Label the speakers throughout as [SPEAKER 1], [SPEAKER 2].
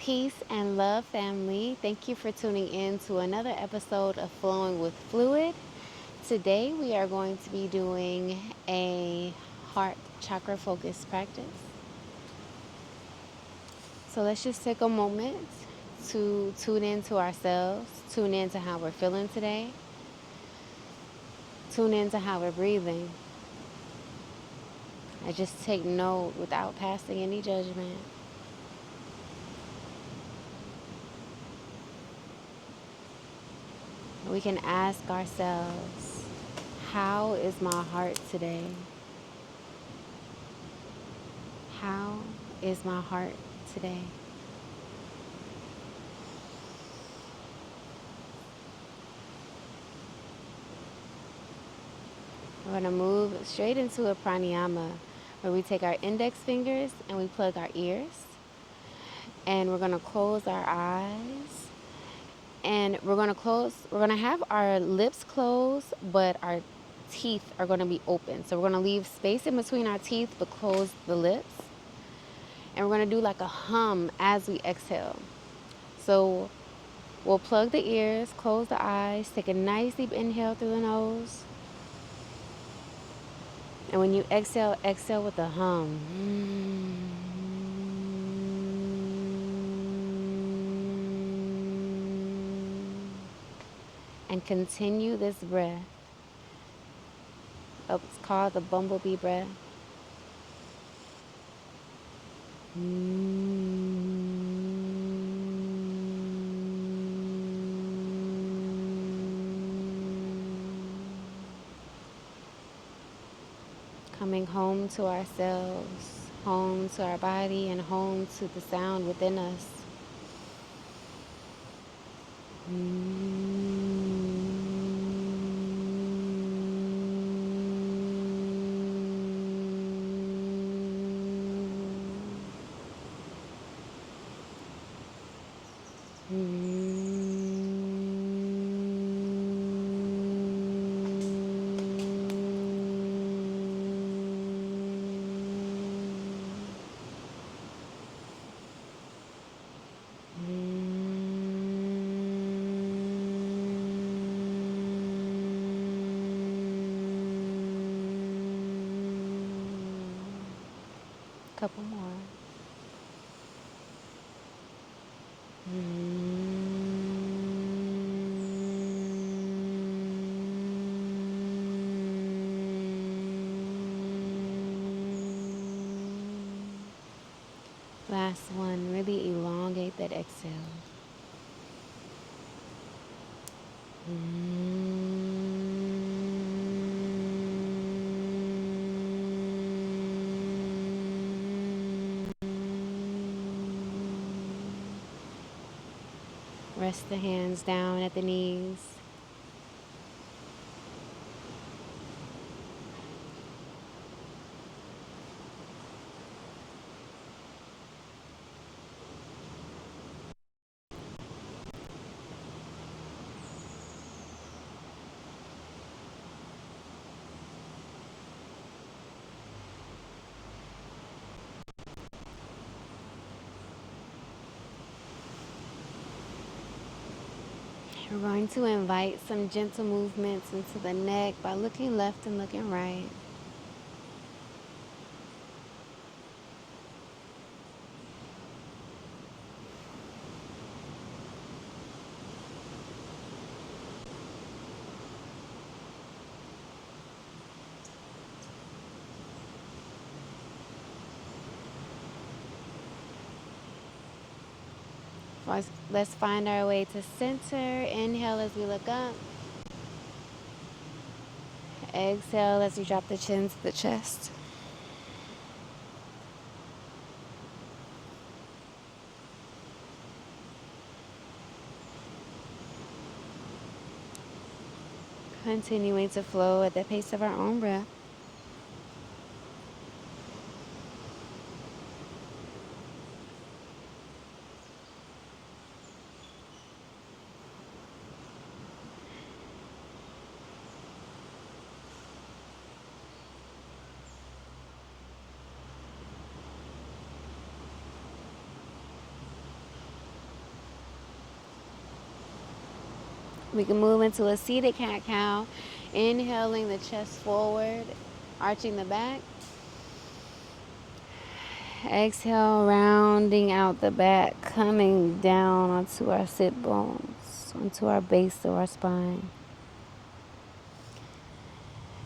[SPEAKER 1] Peace and love, family. Thank you for tuning in to another episode of Flowing with Fluid. Today we are going to be doing a heart chakra focused practice. So let's just take a moment to tune into ourselves, tune into how we're feeling today, tune into how we're breathing. And just take note without passing any judgment. We can ask ourselves, how is my heart today? How is my heart today? We're going to move straight into a pranayama where we take our index fingers and we plug our ears. And we're going to close our eyes. And we're going to have our lips closed, but our teeth are going to be open. So we're going to leave space in between our teeth, but close the lips. And we're going to do like a hum as we exhale. So we'll plug the ears, close the eyes, take a nice deep inhale through the nose. And when you exhale, exhale with a hum. And continue this breath. It's called the bumblebee breath. Coming home to ourselves, home to our body, and home to the sound within us. Couple more. Last one, really elongate that exhale. Rest the hands down at the knees. We're going to invite some gentle movements into the neck by looking left and looking right. Let's find our way to center. Inhale as we look up. Exhale as you drop the chin to the chest. Continuing to flow at the pace of our own breath. We can move into a seated cat-cow, inhaling the chest forward, arching the back. Exhale, rounding out the back, coming down onto our sit bones, onto our base of our spine.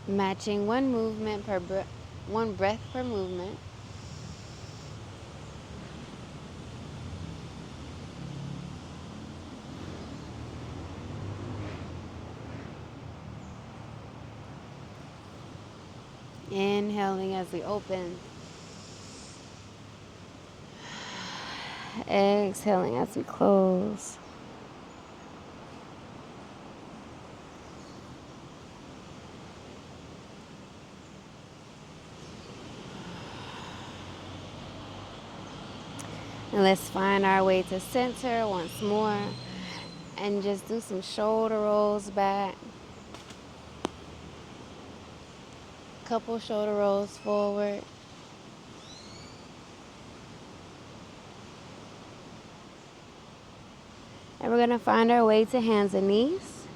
[SPEAKER 1] Matching one movement per one breath per movement. Inhaling as we open. Exhaling as we close. And let's find our way to center once more. And just do some shoulder rolls back. Couple shoulder rolls forward. And we're going to find our way to hands and knees.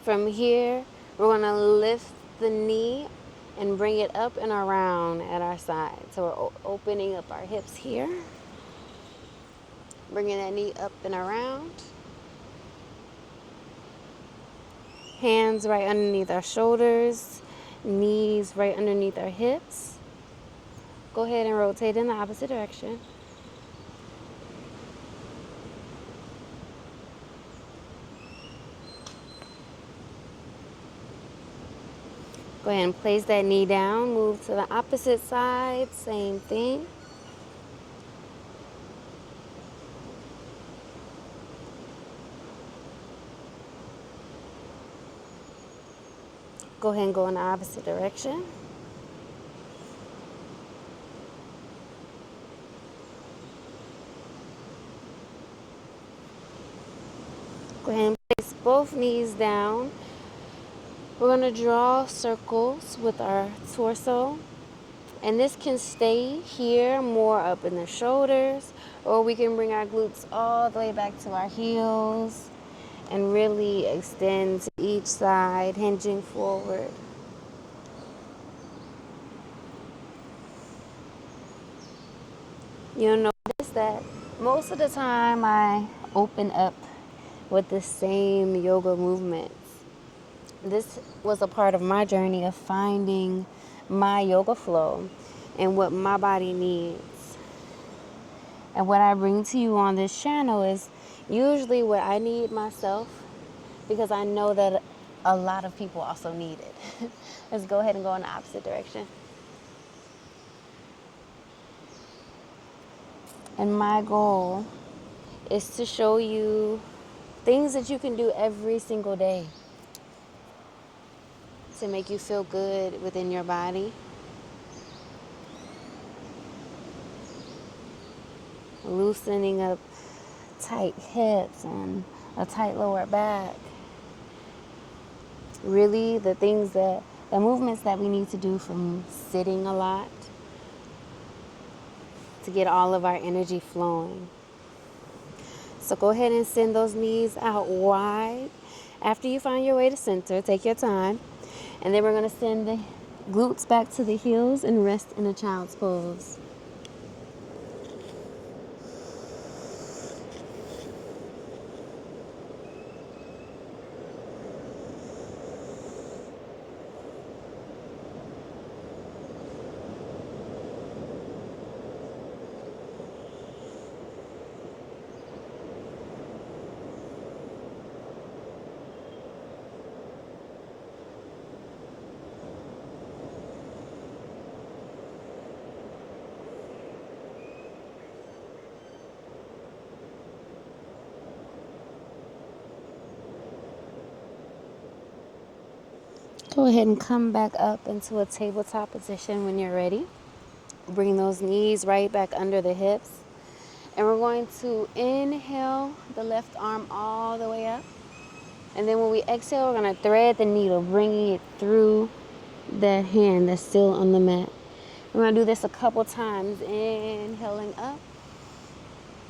[SPEAKER 1] From here, we're going to lift the knee and bring it up and around at our side. So we're opening up our hips here. Bringing that knee up and around. Hands right underneath our shoulders. Knees right underneath our hips. Go ahead and rotate in the opposite direction. Go ahead and place that knee down. Move to the opposite side. Same thing. Go ahead and go in the opposite direction. Go ahead and place both knees down. We're going to draw circles with our torso. And this can stay here, more up in the shoulders, or we can bring our glutes all the way back to our heels and really extend to each side, hinging forward. You'll notice that most of the time I open up with the same yoga movements. This was a part of my journey of finding my yoga flow and what my body needs. And what I bring to you on this channel is usually what I need myself, because I know that a lot of people also need it. Let's go ahead and go in the opposite direction. And my goal is to show you things that you can do every single day to make you feel good within your body. Loosening up tight hips and a tight lower back. Really the movements that we need to do from sitting a lot to get all of our energy flowing. So go ahead and send those knees out wide. After you find your way to center, take your time. And then we're going to send the glutes back to the heels and rest in a child's pose. Go ahead and come back up into a tabletop position when you're ready. Bring those knees right back under the hips. And we're going to inhale the left arm all the way up. And then when we exhale, we're going to thread the needle, bringing it through the hand that's still on the mat. We're going to do this a couple times. Inhaling up.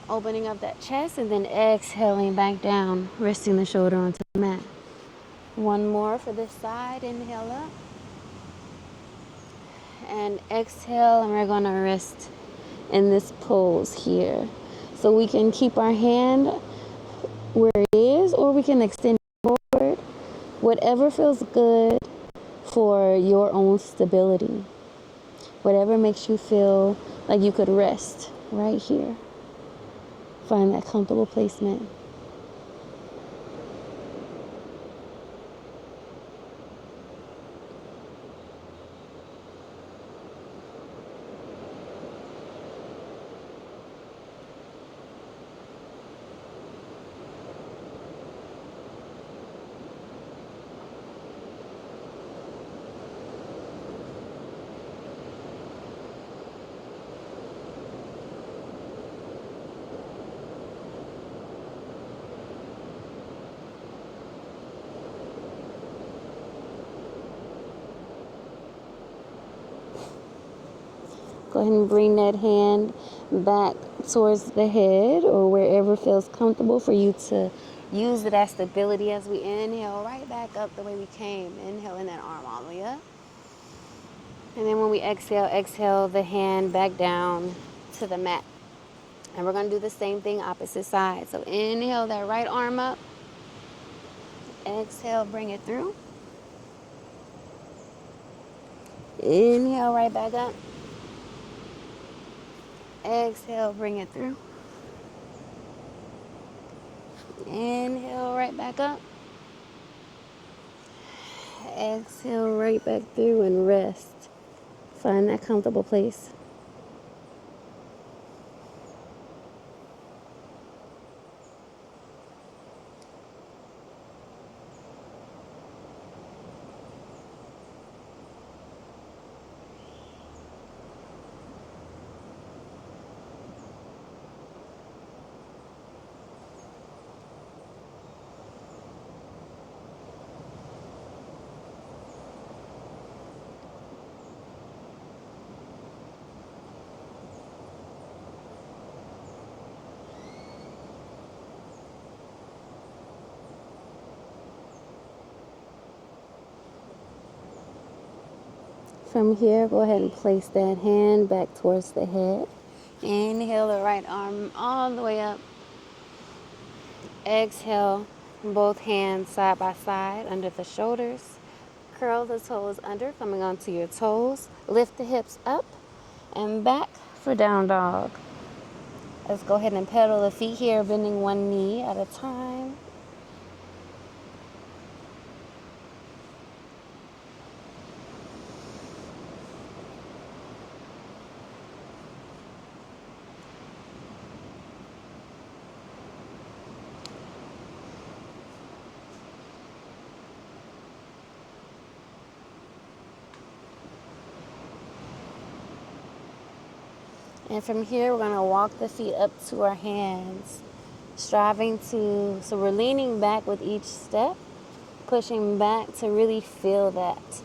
[SPEAKER 1] Opening up that chest and then exhaling back down, resting the shoulder onto the mat. One more for this side. Inhale up. And exhale, and we're going to rest in this pose here. So we can keep our hand where it is, or we can extend it forward. Whatever feels good for your own stability. Whatever makes you feel like you could rest right here. Find that comfortable placement. Go ahead and bring that hand back towards the head or wherever feels comfortable for you to use it as stability as we inhale right back up the way we came. Inhaling that arm all the way up. And then when we exhale, exhale the hand back down to the mat. And we're going to do the same thing opposite side. So inhale that right arm up. Exhale, bring it through. Inhale right back up. Exhale, bring it through. Inhale right back up. Exhale right back through and rest. Find that comfortable place. From here, go ahead and place that hand back towards the head. Inhale the right arm all the way up. Exhale, both hands side by side under the shoulders. Curl the toes under, coming onto your toes. Lift the hips up and back for down dog. Let's go ahead and pedal the feet here, bending one knee at a time. And from here, we're going to walk the feet up to our hands, striving to, so we're leaning back with each step, pushing back to really feel that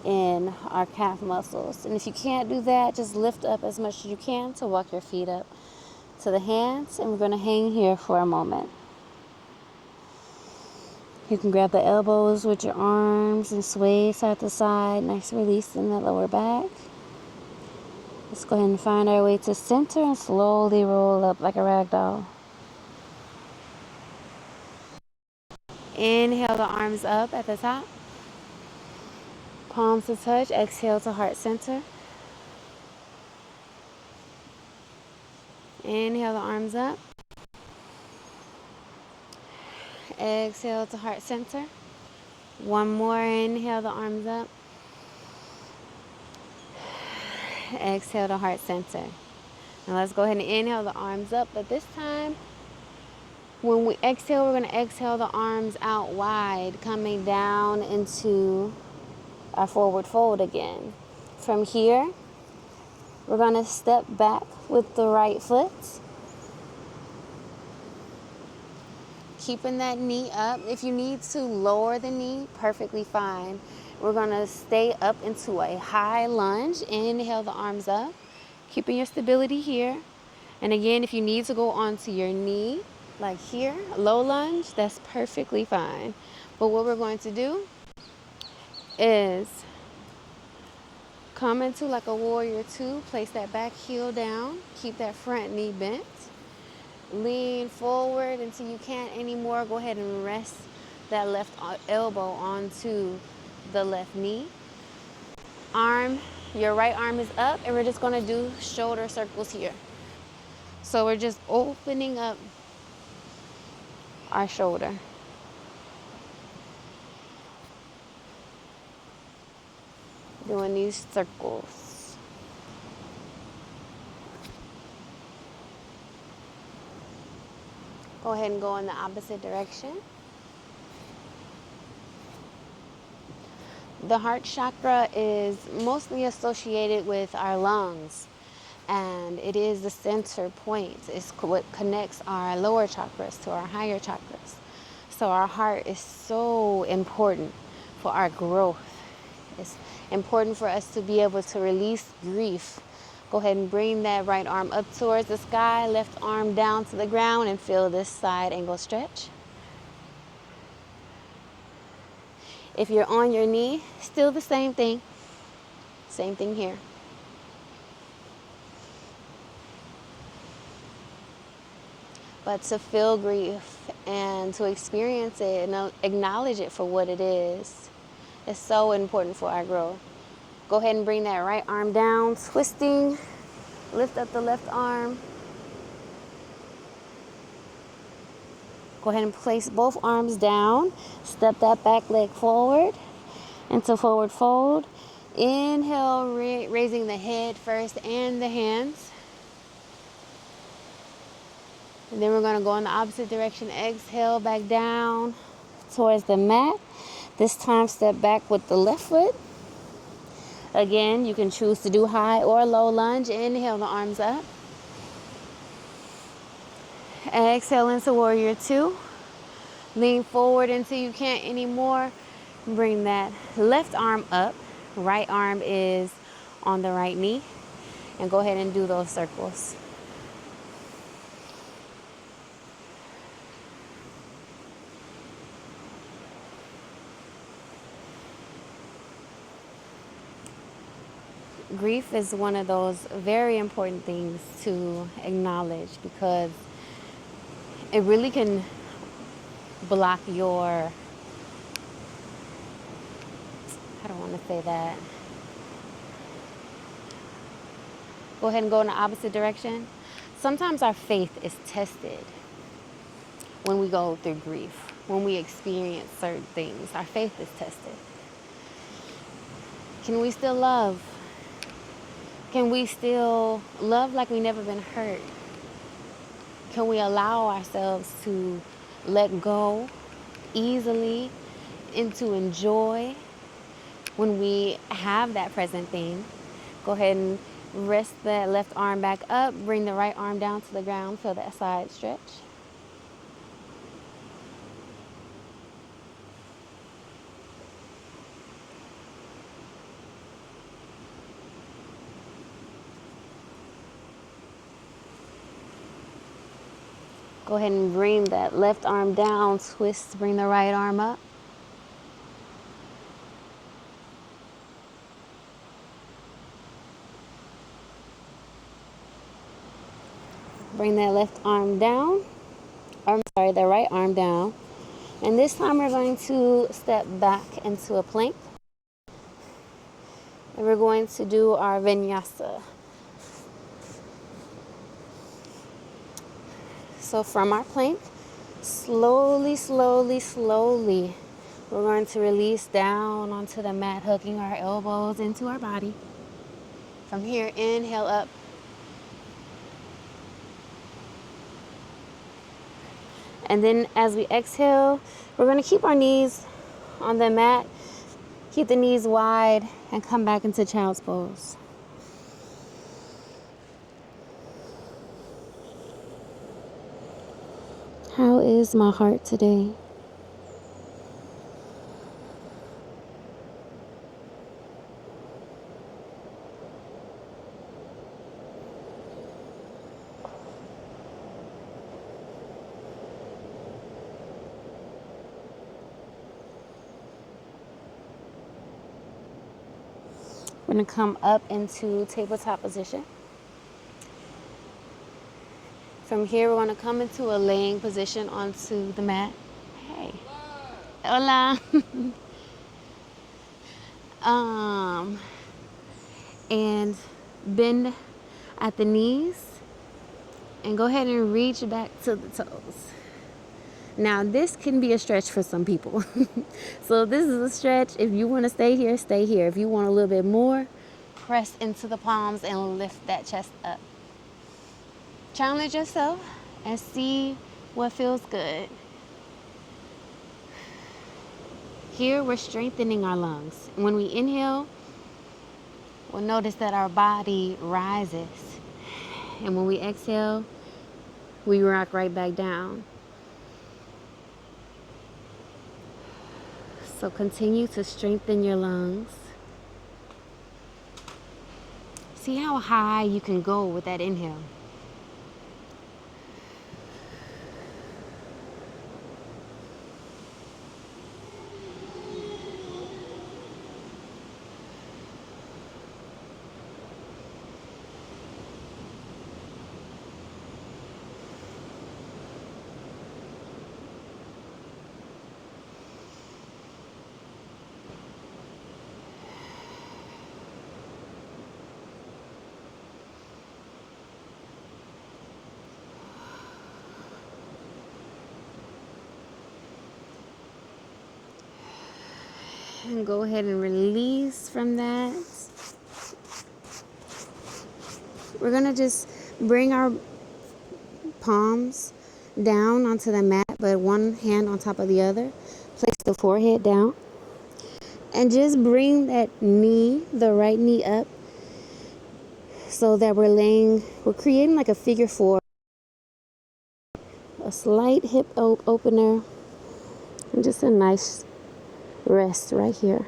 [SPEAKER 1] in our calf muscles. And if you can't do that, just lift up as much as you can to walk your feet up to the hands. And we're going to hang here for a moment. You can grab the elbows with your arms and sway side to side. Nice release in the lower back. Let's go ahead and find our way to center and slowly roll up like a rag doll. Inhale the arms up at the top. Palms to touch. Exhale to heart center. Inhale the arms up. Exhale to heart center. One more. Inhale the arms up. Exhale to heart center. Now let's go ahead and inhale the arms up, but this time when we exhale, we're going to exhale the arms out wide, coming down into our forward fold again. From here, we're going to step back with the right foot, keeping that knee up. If you need to lower the knee, perfectly fine. We're going to stay up into a high lunge. Inhale the arms up, keeping your stability here. And again, if you need to go onto your knee, like here, low lunge, that's perfectly fine. But what we're going to do is come into like a warrior two, place that back heel down, keep that front knee bent, lean forward until you can't anymore. Go ahead and rest that left elbow onto the left knee. Your right arm is up, and we're just gonna do shoulder circles here. So we're just opening up our shoulder. Doing these circles. Go ahead and go in the opposite direction. The heart chakra is mostly associated with our lungs, and it is the center point. It's what connects our lower chakras to our higher chakras. So our heart is so important for our growth. It's important for us to be able to release grief. Go ahead and bring that right arm up towards the sky, left arm down to the ground, and feel this side angle stretch. If you're on your knee, still the same thing. Same thing here. But to feel grief and to experience it and acknowledge it for what it is so important for our growth. Go ahead and bring that right arm down, twisting. Lift up the left arm. Go ahead and place both arms down. Step that back leg forward into forward fold. Inhale, raising the head first and the hands. And then we're going to go in the opposite direction. Exhale, back down towards the mat. This time, step back with the left foot. Again, you can choose to do high or low lunge. Inhale, the arms up. Exhale into warrior two. Lean forward until you can't anymore. Bring that left arm up. Right arm is on the right knee. And go ahead and do those circles. Grief is one of those very important things to acknowledge, because it really can block your, I don't want to say that. Go ahead and go in the opposite direction. Sometimes our faith is tested when we go through grief, when we experience certain things. Our faith is tested. Can we still love? Can we still love like we never been hurt? Can we allow ourselves to let go easily and to enjoy when we have that present thing? Go ahead and rest that left arm back up. Bring the right arm down to the ground. Feel that side stretch. Go ahead and bring that left arm down, twist, bring the right arm up. Bring that left arm down, the right arm down. And this time we're going to step back into a plank. And we're going to do our vinyasa. So from our plank, slowly, slowly, slowly, we're going to release down onto the mat, hooking our elbows into our body. From here, inhale up. And then as we exhale, we're going to keep our knees on the mat, keep the knees wide, and come back into child's pose. How is my heart today? We're going to come up into tabletop position. From here, we're going to come into a laying position onto the mat. Hey. Hola. And bend at the knees and go ahead and reach back to the toes. Now, this can be a stretch for some people. So this is a stretch. If you want to stay here, stay here. If you want a little bit more, press into the palms and lift that chest up. Challenge yourself and see what feels good. Here, we're strengthening our lungs. When we inhale, we'll notice that our body rises. And when we exhale, we rock right back down. So continue to strengthen your lungs. See how high you can go with that inhale. And go ahead and release from that. We're going to just bring our palms down onto the mat, but one hand on top of the other. Place the forehead down. And just bring that knee, the right knee up, so that we're creating like a figure four. A slight hip opener. And just a nice rest right here.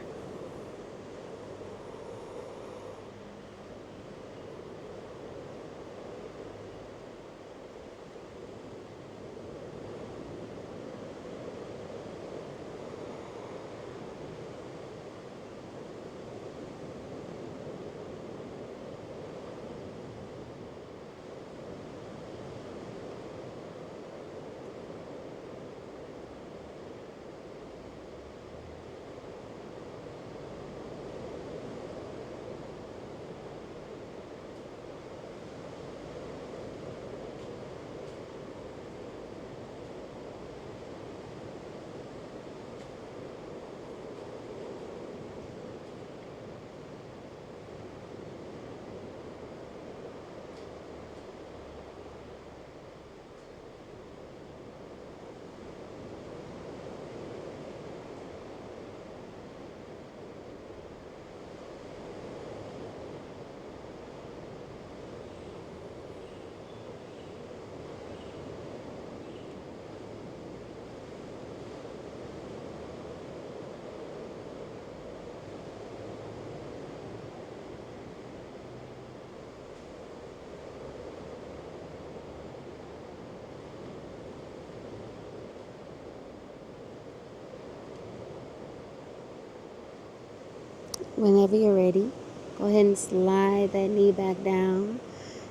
[SPEAKER 1] Whenever you're ready, go ahead and slide that knee back down.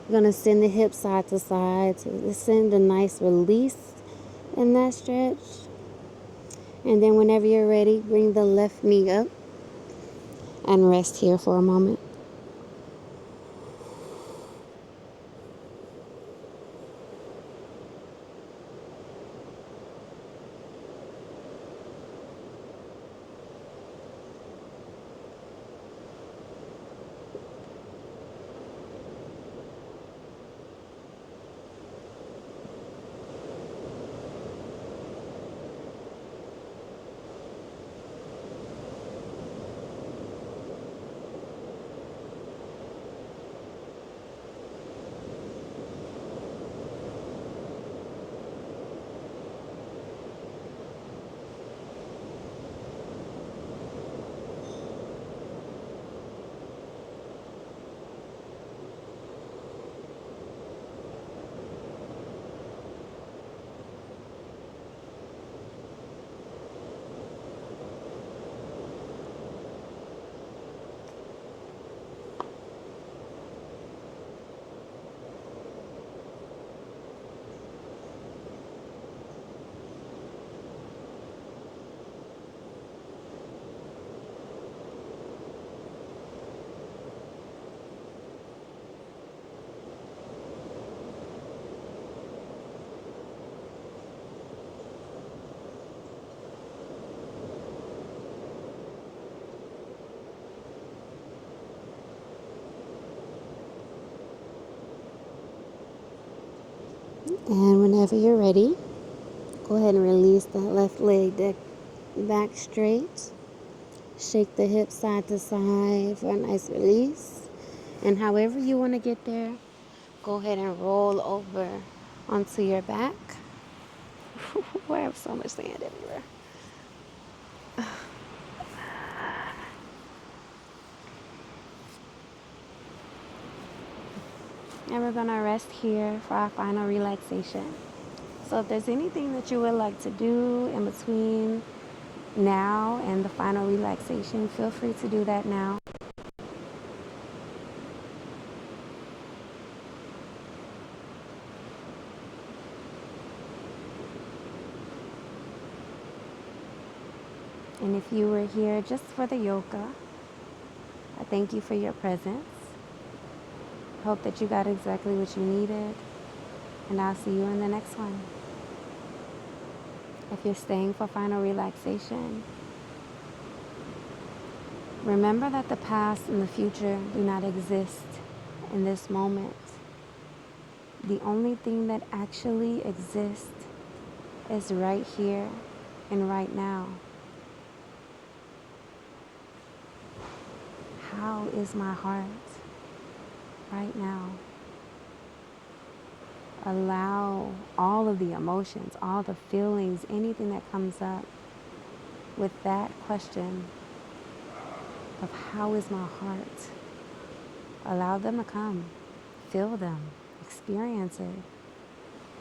[SPEAKER 1] You're going to send the hips side to side to send a nice release in that stretch. And then whenever you're ready, bring the left knee up and rest here for a moment. And whenever you're ready, go ahead and release that left leg back straight. Shake the hips side to side for a nice release. And however you want to get there, go ahead and roll over onto your back. I have so much sand everywhere. And we're going to rest here for our final relaxation. So if there's anything that you would like to do in between now and the final relaxation, feel free to do that now. And if you were here just for the yoga, I thank you for your presence. Hope that you got exactly what you needed. And I'll see you in the next one. If you're staying for final relaxation, remember that the past and the future do not exist in this moment. The only thing that actually exists is right here and right now. How is my heart right now? Allow all of the emotions, all the feelings, anything that comes up with that question of how is my heart? Allow them to come. Feel them. Experience it.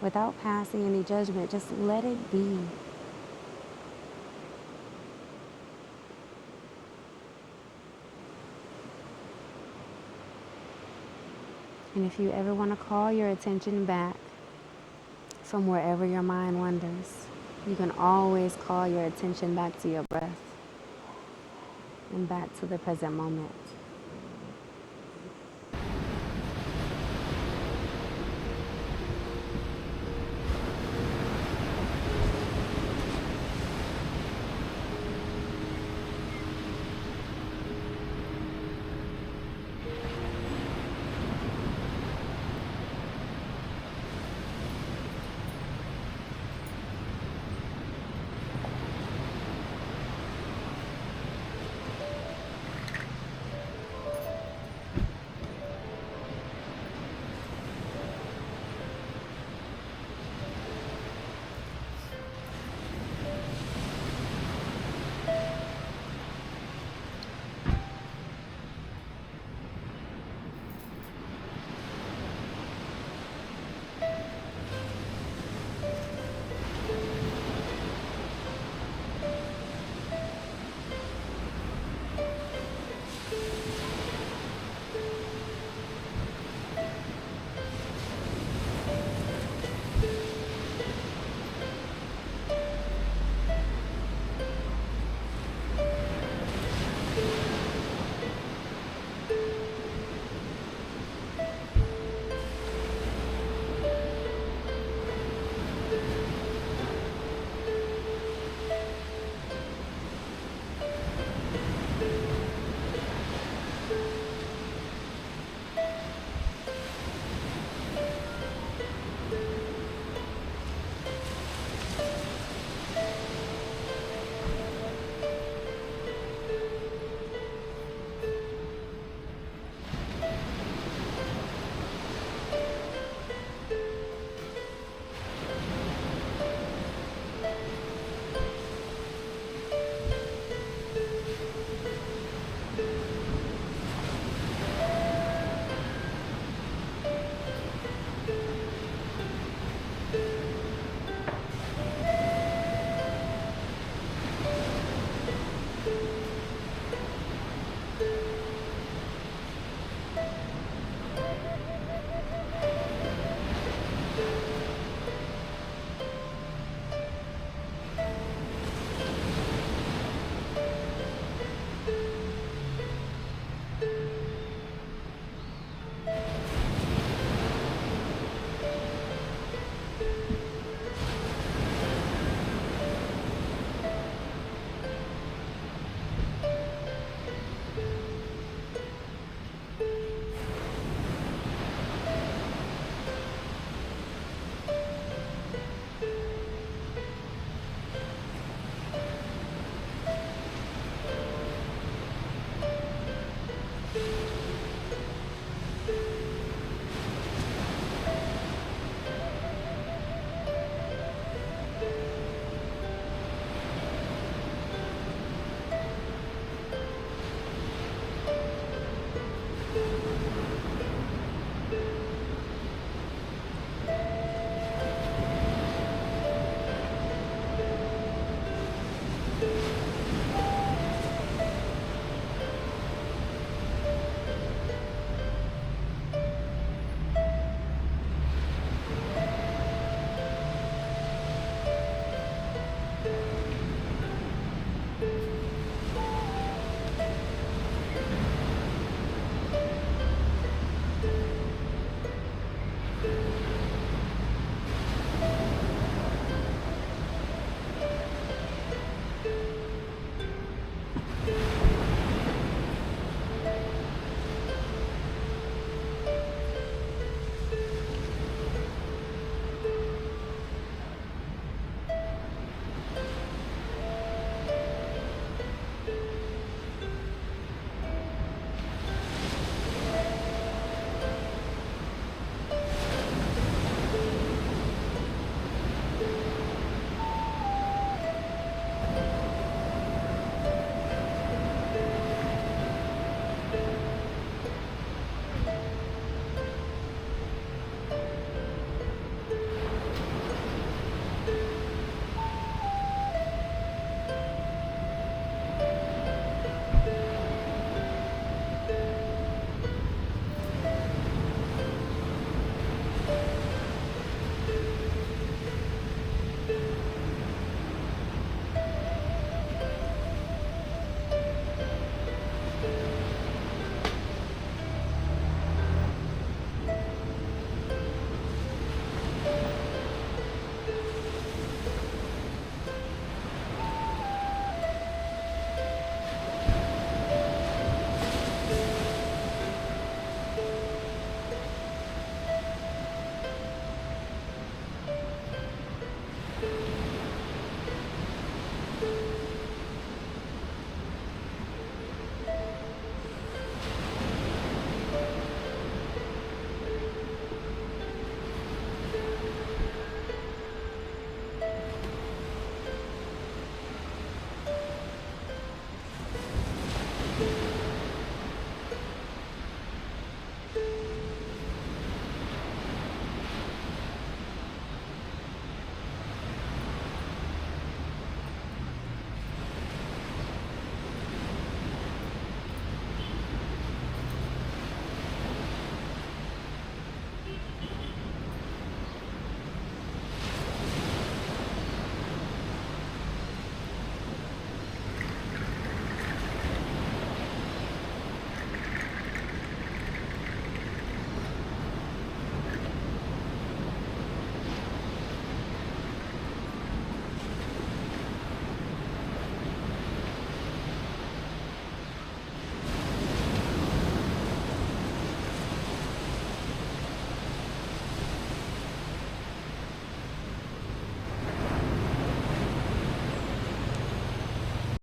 [SPEAKER 1] Without passing any judgment, just let it be. And if you ever want to call your attention back from wherever your mind wanders, you can always call your attention back to your breath and back to the present moment.